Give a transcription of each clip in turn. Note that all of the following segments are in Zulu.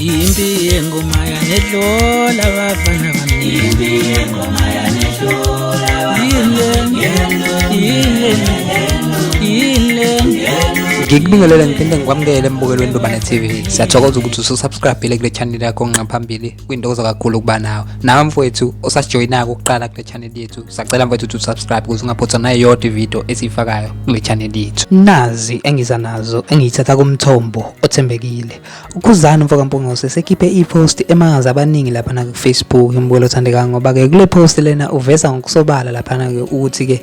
impi yengoma yanedlola abafana abaningi Ngikubingelela ngiphinde ngikwamukele embukelweni Lobane TV. Siyathokoza ukuthi usubscribe kule channel yakho ngaphambili. Kuyintokozo kakhulu ukuba nawe mfowethu osasijoyinaka ukuqala kule channel yethu. Sicela mfowethu ukuthi usubscribe ukuze ungaphothwa nayo yodwa ivideo esiyifakayo kule channel yethu. Nazi engiza nazo engiyithatha kumthombo othembekile. uKhuzani mfokampongose sekhiphe ipost emangaza abaningi lapha na ku-Facebook imbukelo othandekayo ngoba ke kule post lena uveza ngokusobala lapha na ke ukuthi ke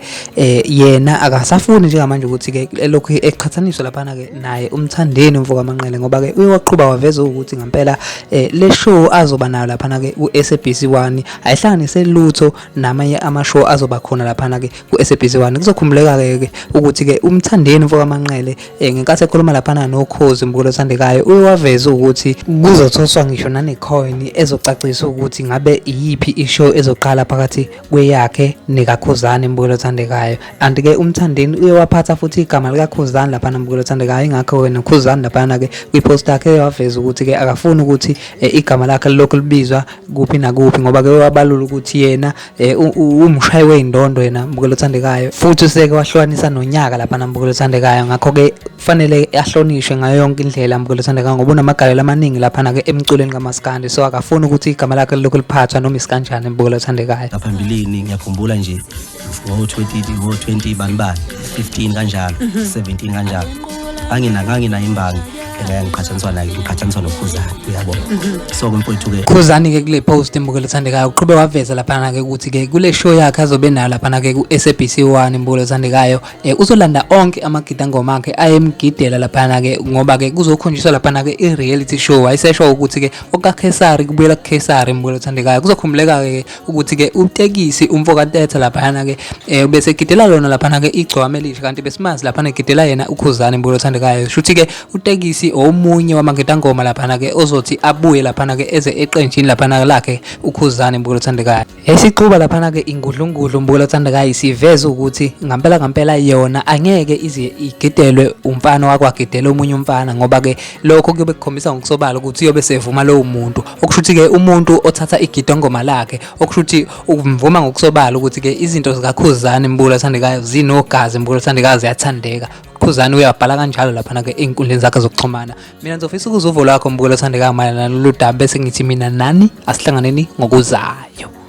yena akasafuni njengamanje ukuthi ke lokho eqhathaniswa lapha na ke naye umthandeni umfokamanqele ngoba ke uyaqhubha waveza ukuthi ngempela le show azoba nayo lapha na ke ku-SABC1 ayihlanganise lutho namanye ama-show azoba khona lapha na ke ku-SABC1 kuzokhumuleka ke ukuthi ke umthandeni umfokamanqele ngenkathi ekhuluma lapha na noKhozi imbukelo othandekayo uyawaveza ukuthi kuzothoswa ngisho nanecoin ezocacisa ukuthi ngabe iyiphi ishow ezoqala phakathi kweyakhe nekaKhuzani imbukelo othandekayo. Anti ke umthandeni uyewaphatha futhi igama likaKhuzani lapha imbukelo othandekayo ingakho wena uKhuzani lapha ke kwipost yakhe waveza ukuthi ke akafuni ukuthi igama lakhe lokho libizwa kuphi nakuphi ngoba ke wabalula ukuthi yena umshayi weindondo yena imbukelo othandekayo futhi useke wahlukanisa nonyaka lapha imbukelo othandekayo ngakho ke kufanele ahlonishwe ngayo yonke indlela imbukelo othandekayo ngoba unamagalelo amaningi lapha ke emculweni kaMaskandi so akafuni ukuthi igama lakhe lokho liphathwa noma isikanjani imbukelo othandekayo. Ngaphambilini ngiyakhumbula nje ngo-20 banibani 15 kanjalo 17 kanjalo angina imbangi ngiqhathaniswa naye ngiqhathaniswa noKhuzani uyabona so mfowethu ke Khuzani ke kule post imbukelo othandekayo uqhubeka waveza lapha ke ukuthi ke kule show yakhe azobe nayo lapha ke ku-SABC1 imbukelo othandekayo uzolanda onke amagida ngoma akhe ayemgidela lapha ke ngoba ke kuzokhonjiswa lapha ke i-reality show ayisesho ukuthi ke okaKhesari kubuyela kuKhesari imbukelo othandekayo kuzokhumuleka ke ukuthi ke uTekisi umfokaNtetha lapha ke bese gidela lona lapha ke igcokama elisha kanti besimazi lapha gidela yena uKhuzani imbukelo othandekayo shuthi ke uTekisi omunye wamagida ngoma lapha ke ozothi abuye lapha ke eze eqenjini lapha lakhe uKhuzani imbukelo othandekayo. Esiquba lapha ke ingudlungudlu imbukelo othandekayo isiveza ukuthi ngampela yona angeke ize igidelwe umfana wakwagidela omunye umfana ngoba ke lokho kuyobe kukhombisa ngokusobala ukuthi uyobe sevuma lo muntu okushuthi ke umuntu othatha igida ngoma lakhe okushuthi umvuma ngokusobala ukuthi ke izinto zikaKhuzani imbukelo othandekayo zinogazi imbukelo othandekayo ziyathandeka. uKhuzani uyabhala kanjalo lapha ke einkundleni zakhe zokuxhumana. Mina ngizofisa ukuzuvo lakho imbukelo othandekayo mayelana nalolu daba bese ngithi mina nani asihlanganeni ngokuzayo.